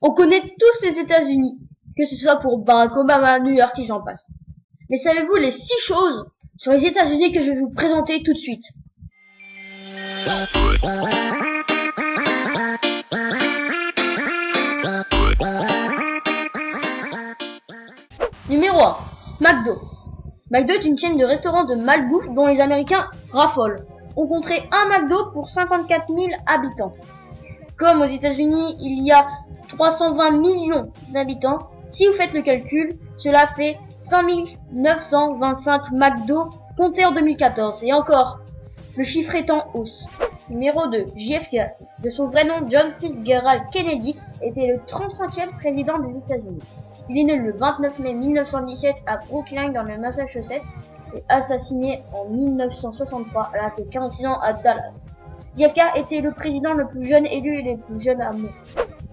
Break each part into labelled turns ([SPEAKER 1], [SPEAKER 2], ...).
[SPEAKER 1] On connaît tous les États-Unis, que ce soit pour Barack Obama, New York et j'en passe. Mais savez-vous les 6 choses sur les États-Unis que je vais vous présenter tout de suite? Numéro 1. McDo. McDo est une chaîne de restaurants de malbouffe dont les Américains raffolent. On compterait un McDo pour 54 000 habitants. Comme aux États-Unis, il y a 320 millions d'habitants. Si vous faites le calcul, cela fait 5925 McDo comptés en 2014. Et encore, le chiffre est en hausse. Numéro 2. JFK. De son vrai nom, John Fitzgerald Kennedy, était le 35e président des États-Unis. Il est né le 29 mai 1917 à Brookline dans le Massachusetts et assassiné en 1963 à l'âge de 46 ans à Dallas. JFK était le président le plus jeune élu et le plus jeune à mourir.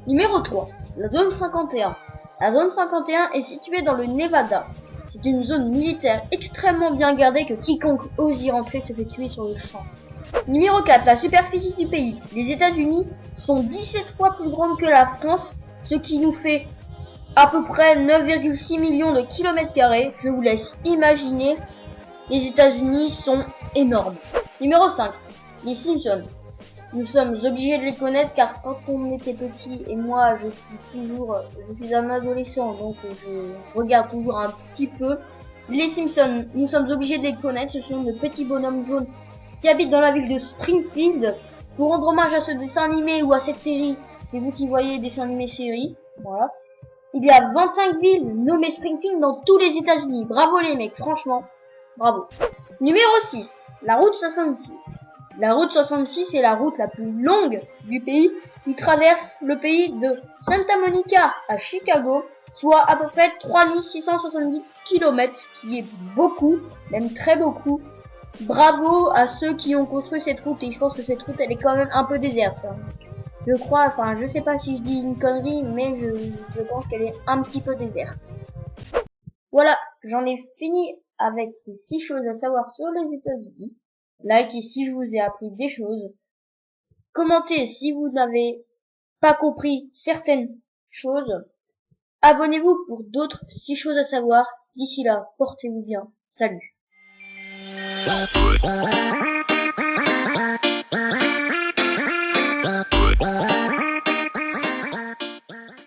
[SPEAKER 1] Numéro 3. La zone 51. La zone 51 est située dans le Nevada. C'est une zone militaire extrêmement bien gardée que quiconque ose y rentrer se fait tuer sur le champ. Numéro 4. La superficie du pays. Les États-Unis sont 17 fois plus grandes que la France, ce qui nous fait à peu près 9,6 millions de kilomètres carrés. Je vous laisse imaginer. Les États-Unis sont énormes. Numéro 5. Les Simpsons. Nous sommes obligés de les connaître car quand on était petit, et moi je suis un adolescent, donc je regarde toujours un petit peu les Simpsons. Nous sommes obligés de les connaître. Ce sont de petits bonhommes jaunes qui habitent dans la ville de Springfield. Pour rendre hommage à ce dessin animé ou à cette série, c'est vous qui voyez dessin animé série, voilà. Il y a 25 villes nommées Springfield dans tous les États-Unis. Bravo les mecs, franchement, bravo. Numéro 6, la route 66. La route 66 est la route la plus longue du pays qui traverse le pays de Santa Monica à Chicago, soit à peu près 3670 km, ce qui est beaucoup, même très beaucoup. Bravo à ceux qui ont construit cette route, et je pense que cette route elle est quand même un peu déserte. Je crois, enfin je sais pas si je dis une connerie, mais je pense qu'elle est un petit peu déserte. Voilà, j'en ai fini avec ces 6 choses à savoir sur les États-Unis. Likez si je vous ai appris des choses. Commentez si vous n'avez pas compris certaines choses. Abonnez-vous pour d'autres 6 choses à savoir. D'ici là, portez-vous bien. Salut.